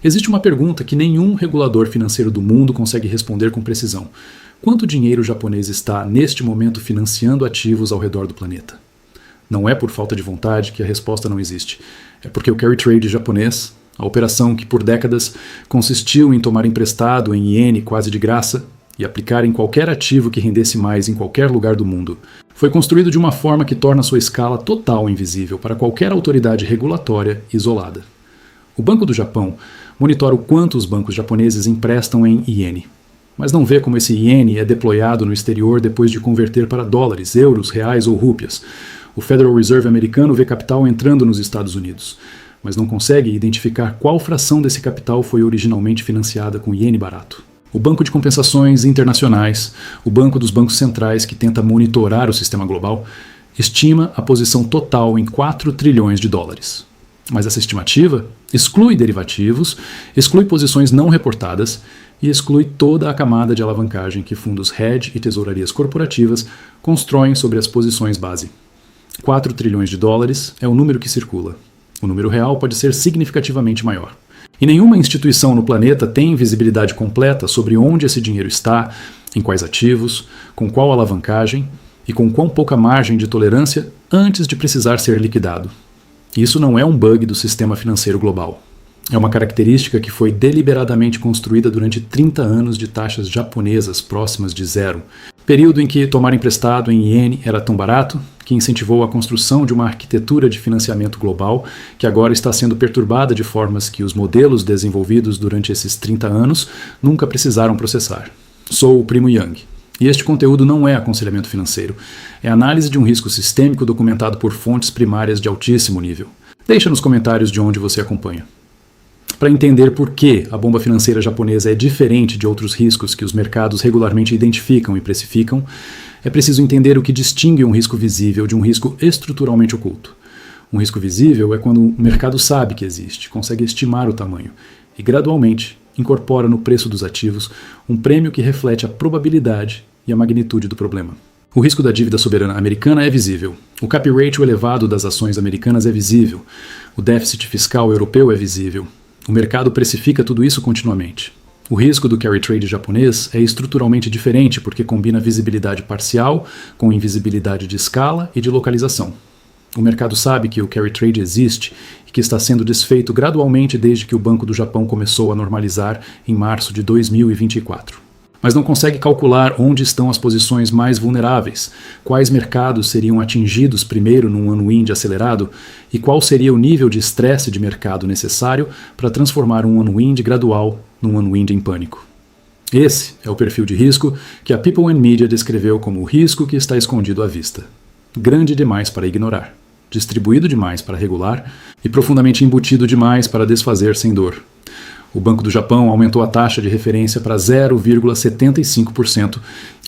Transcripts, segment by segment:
Existe uma pergunta que nenhum regulador financeiro do mundo consegue responder com precisão. Quanto dinheiro japonês está, neste momento, financiando ativos ao redor do planeta? Não é por falta de vontade que a resposta não existe. É porque o carry trade japonês, a operação que por décadas consistiu em tomar emprestado em iene quase de graça e aplicar em qualquer ativo que rendesse mais em qualquer lugar do mundo, foi construído de uma forma que torna sua escala total invisível para qualquer autoridade regulatória isolada. O Banco do Japão monitora o quanto os bancos japoneses emprestam em iene, mas não vê como esse iene é deployado no exterior depois de converter para dólares, euros, reais ou rúpias. O Federal Reserve americano vê capital entrando nos Estados Unidos, mas não consegue identificar qual fração desse capital foi originalmente financiada com iene barato. O Banco de Compensações Internacionais, o banco dos bancos centrais que tenta monitorar o sistema global, estima a posição total em 4 trilhões de dólares. Mas essa estimativa exclui derivativos, exclui posições não reportadas e exclui toda a camada de alavancagem que fundos hedge e tesourarias corporativas constroem sobre as posições base. 4 trilhões de dólares é o número que circula. O número real pode ser significativamente maior. E nenhuma instituição no planeta tem visibilidade completa sobre onde esse dinheiro está, em quais ativos, com qual alavancagem e com quão pouca margem de tolerância antes de precisar ser liquidado. Isso não é um bug do sistema financeiro global. É uma característica que foi deliberadamente construída durante 30 anos de taxas japonesas próximas de zero, período em que tomar emprestado em iene era tão barato que incentivou a construção de uma arquitetura de financiamento global que agora está sendo perturbada de formas que os modelos desenvolvidos durante esses 30 anos nunca precisaram processar. Sou o Primo Yang. E este conteúdo não é aconselhamento financeiro, é análise de um risco sistêmico documentado por fontes primárias de altíssimo nível. Deixa nos comentários de onde você acompanha. Para entender por que a bomba financeira japonesa é diferente de outros riscos que os mercados regularmente identificam e precificam, é preciso entender o que distingue um risco visível de um risco estruturalmente oculto. Um risco visível é quando o mercado sabe que existe, consegue estimar o tamanho e, gradualmente, incorpora no preço dos ativos um prêmio que reflete a probabilidade e a magnitude do problema. O risco da dívida soberana americana é visível. O cap ratio elevado das ações americanas é visível. O déficit fiscal europeu é visível. O mercado precifica tudo isso continuamente. O risco do carry trade japonês é estruturalmente diferente porque combina visibilidade parcial com invisibilidade de escala e de localização. O mercado sabe que o carry trade existe e que está sendo desfeito gradualmente desde que o Banco do Japão começou a normalizar em março de 2024. Mas não consegue calcular onde estão as posições mais vulneráveis, quais mercados seriam atingidos primeiro num unwind acelerado e qual seria o nível de estresse de mercado necessário para transformar um unwind gradual num unwind em pânico. Esse é o perfil de risco que a People and Media descreveu como o risco que está escondido à vista. Grande demais para ignorar, distribuído demais para regular e profundamente embutido demais para desfazer sem dor. O Banco do Japão aumentou a taxa de referência para 0,75%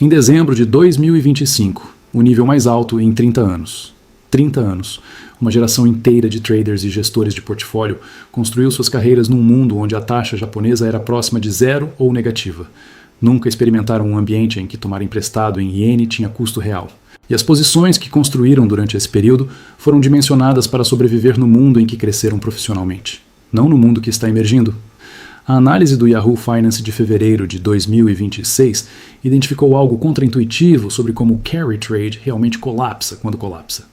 em dezembro de 2025, o nível mais alto em 30 anos. 30 anos. Uma geração inteira de traders e gestores de portfólio construiu suas carreiras num mundo onde a taxa japonesa era próxima de zero ou negativa. Nunca experimentaram um ambiente em que tomar emprestado em iene tinha custo real. E as posições que construíram durante esse período foram dimensionadas para sobreviver no mundo em que cresceram profissionalmente, não no mundo que está emergindo. A análise do Yahoo Finance de fevereiro de 2026 identificou algo contraintuitivo sobre como o carry trade realmente colapsa quando colapsa.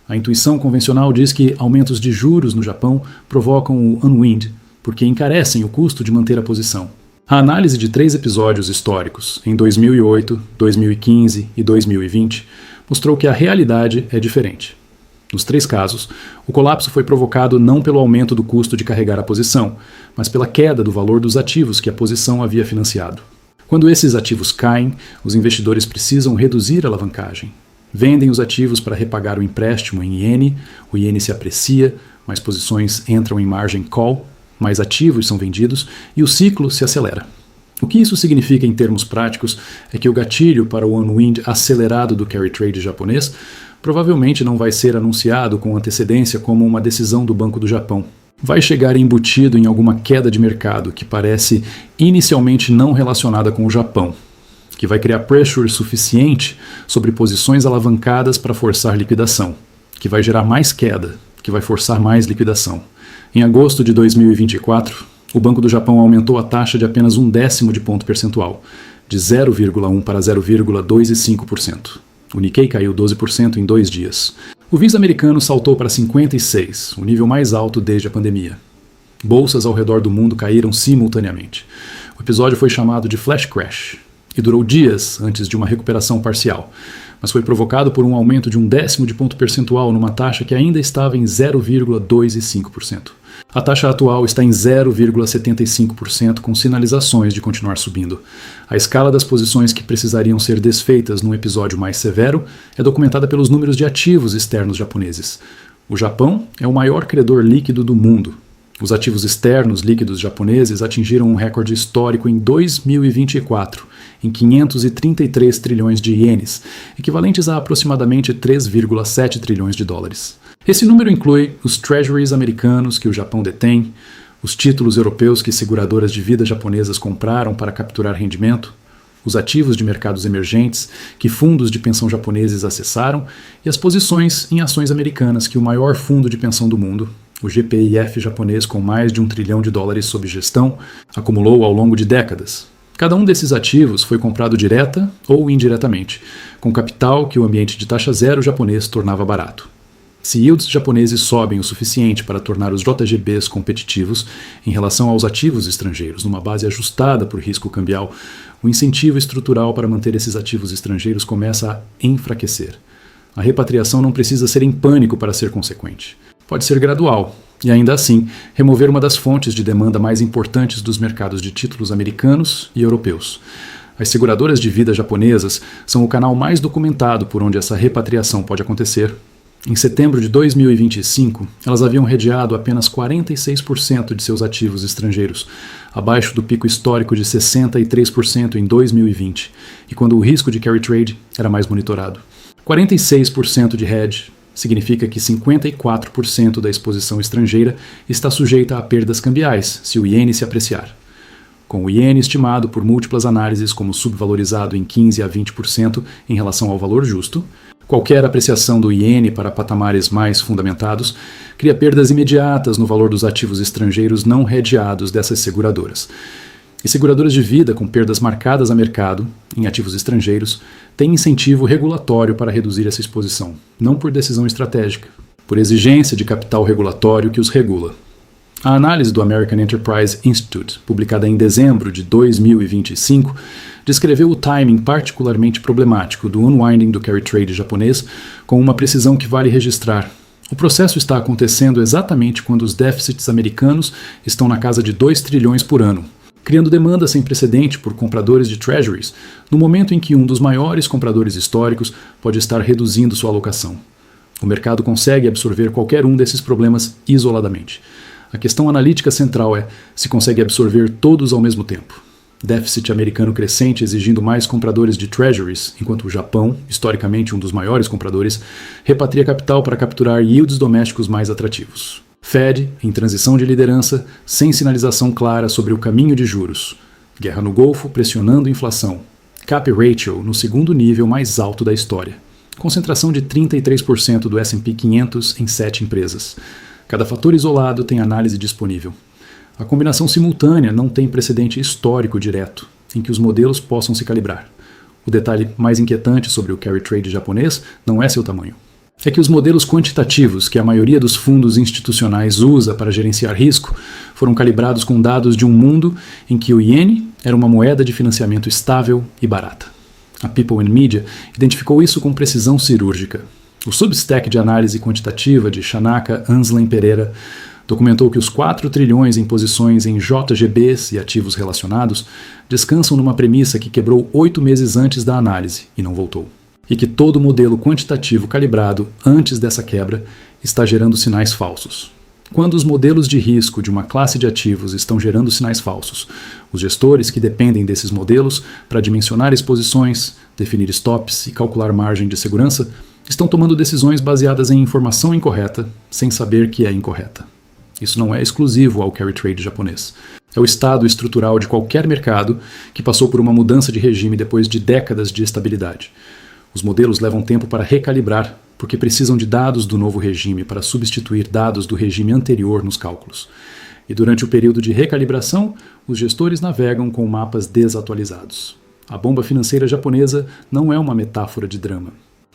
A intuição convencional diz que aumentos de juros no Japão provocam o unwind, porque encarecem o custo de manter a posição. A análise de 3 episódios históricos, em 2008, 2015 e 2020, mostrou que a realidade é diferente. Nos 3 casos, o colapso foi provocado não pelo aumento do custo de carregar a posição, mas pela queda do valor dos ativos que a posição havia financiado. Quando esses ativos caem, os investidores precisam reduzir a alavancagem. Vendem os ativos para repagar o empréstimo em iene, o iene se aprecia, mais posições entram em margin call, mais ativos são vendidos e o ciclo se acelera. O que isso significa em termos práticos é que o gatilho para o unwind acelerado do carry trade japonês provavelmente não vai ser anunciado com antecedência como uma decisão do Banco do Japão. Vai chegar embutido em alguma queda de mercado que parece inicialmente não relacionada com o Japão, que vai criar pressure suficiente sobre posições alavancadas para forçar liquidação, que vai gerar mais queda, que vai forçar mais liquidação. Em agosto de 2024, O Banco do Japão aumentou a taxa de apenas 0,1 de ponto percentual, de 0,1 para 0,25%. O Nikkei caiu 12% em 2 dias. O VIX americano saltou para 56, o nível mais alto desde a pandemia. Bolsas ao redor do mundo caíram simultaneamente. O episódio foi chamado de Flash Crash e durou dias antes de uma recuperação parcial, mas foi provocado por um aumento de 0,1 de ponto percentual numa taxa que ainda estava em 0,25%. A taxa atual está em 0,75%, com sinalizações de continuar subindo. A escala das posições que precisariam ser desfeitas num episódio mais severo é documentada pelos números de ativos externos japoneses. O Japão é o maior credor líquido do mundo. Os ativos externos líquidos japoneses atingiram um recorde histórico em 2024, em 533 trilhões de ienes, equivalentes a aproximadamente 3,7 trilhões de dólares. Esse número inclui os treasuries americanos que o Japão detém, os títulos europeus que seguradoras de vida japonesas compraram para capturar rendimento, os ativos de mercados emergentes que fundos de pensão japoneses acessaram e as posições em ações americanas que o maior fundo de pensão do mundo, o GPIF japonês, com mais de $1 trilhão sob gestão, acumulou ao longo de décadas. Cada um desses ativos foi comprado direta ou indiretamente, com capital que o ambiente de taxa zero japonês tornava barato. Se yields japoneses sobem o suficiente para tornar os JGBs competitivos em relação aos ativos estrangeiros, numa base ajustada por risco cambial, o incentivo estrutural para manter esses ativos estrangeiros começa a enfraquecer. A repatriação não precisa ser em pânico para ser consequente. Pode ser gradual, e ainda assim, remover uma das fontes de demanda mais importantes dos mercados de títulos americanos e europeus. As seguradoras de vida japonesas são o canal mais documentado por onde essa repatriação pode acontecer. Em setembro de 2025, elas haviam hedgeado apenas 46% de seus ativos estrangeiros, abaixo do pico histórico de 63% em 2020, e quando o risco de carry trade era mais monitorado. 46% de hedge significa que 54% da exposição estrangeira está sujeita a perdas cambiais se o iene se apreciar. Com o iene estimado por múltiplas análises como subvalorizado em 15% a 20% em relação ao valor justo, qualquer apreciação do iene para patamares mais fundamentados cria perdas imediatas no valor dos ativos estrangeiros não hedgeados dessas seguradoras. E seguradoras de vida com perdas marcadas a mercado, em ativos estrangeiros, têm incentivo regulatório para reduzir essa exposição, não por decisão estratégica, por exigência de capital regulatório que os regula. A análise do American Enterprise Institute, publicada em dezembro de 2025, descreveu o timing particularmente problemático do unwinding do carry trade japonês com uma precisão que vale registrar. O processo está acontecendo exatamente quando os déficits americanos estão na casa de 2 trilhões por ano, criando demanda sem precedente por compradores de treasuries, no momento em que um dos maiores compradores históricos pode estar reduzindo sua alocação. O mercado consegue absorver qualquer um desses problemas isoladamente. A questão analítica central é se consegue absorver todos ao mesmo tempo. Déficit americano crescente exigindo mais compradores de treasuries, enquanto o Japão, historicamente um dos maiores compradores, repatria capital para capturar yields domésticos mais atrativos. Fed, em transição de liderança, sem sinalização clara sobre o caminho de juros. Guerra no Golfo pressionando inflação. Cap ratio no segundo nível mais alto da história. Concentração de 33% do S&P 500 em 7 empresas. Cada fator isolado tem análise disponível. A combinação simultânea não tem precedente histórico direto, em que os modelos possam se calibrar. O detalhe mais inquietante sobre o carry trade japonês não é seu tamanho. É que os modelos quantitativos que a maioria dos fundos institucionais usa para gerenciar risco foram calibrados com dados de um mundo em que o iene era uma moeda de financiamento estável e barata. A People and Media identificou isso com precisão cirúrgica. O Substack de análise quantitativa de Shanaka Anslen Pereira documentou que os 4 trilhões em posições em JGBs e ativos relacionados descansam numa premissa que quebrou 8 meses antes da análise e não voltou. E que todo modelo quantitativo calibrado antes dessa quebra está gerando sinais falsos. Quando os modelos de risco de uma classe de ativos estão gerando sinais falsos, os gestores que dependem desses modelos para dimensionar exposições, definir stops e calcular margem de segurança estão tomando decisões baseadas em informação incorreta, sem saber que é incorreta. Isso não é exclusivo ao carry trade japonês. É o estado estrutural de qualquer mercado que passou por uma mudança de regime depois de décadas de estabilidade. Os modelos levam tempo para recalibrar, porque precisam de dados do novo regime para substituir dados do regime anterior nos cálculos. E durante o período de recalibração, os gestores navegam com mapas desatualizados. A bomba financeira japonesa não é uma metáfora de drama.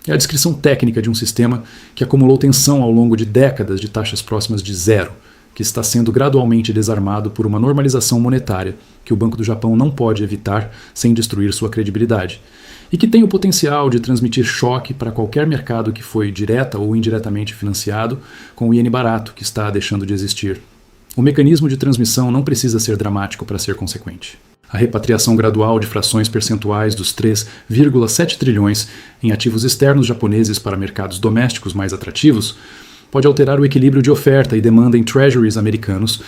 É a descrição técnica de um sistema que acumulou tensão ao longo de décadas de taxas próximas de zero, que está sendo gradualmente desarmado por uma normalização monetária que o Banco do Japão não pode evitar sem destruir sua credibilidade, e que tem o potencial de transmitir choque para qualquer mercado que foi direta ou indiretamente financiado com o iene barato, que está deixando de existir. O mecanismo de transmissão não precisa ser dramático para ser consequente. A repatriação gradual de frações percentuais dos 3,7 trilhões em ativos externos japoneses para mercados domésticos mais atrativos pode alterar o equilíbrio de oferta e demanda em treasuries americanos,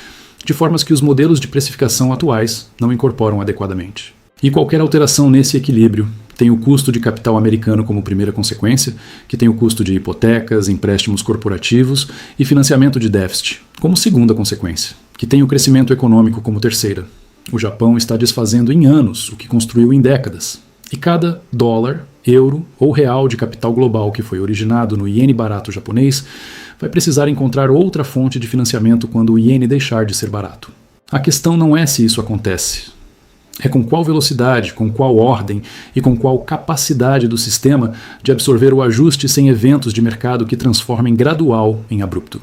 de formas que os modelos de precificação atuais não incorporam adequadamente. E qualquer alteração nesse equilíbrio tem o custo de capital americano como primeira consequência, que tem o custo de hipotecas, empréstimos corporativos e financiamento de déficit, como segunda consequência, que tem o crescimento econômico como terceira. O Japão está desfazendo em anos o que construiu em décadas. E cada dólar, euro ou real de capital global que foi originado no iene barato japonês vai precisar encontrar outra fonte de financiamento quando o iene deixar de ser barato. A questão não é se isso acontece. É com qual velocidade, com qual ordem e com qual capacidade do sistema de absorver o ajuste sem eventos de mercado que transformem gradual em abrupto.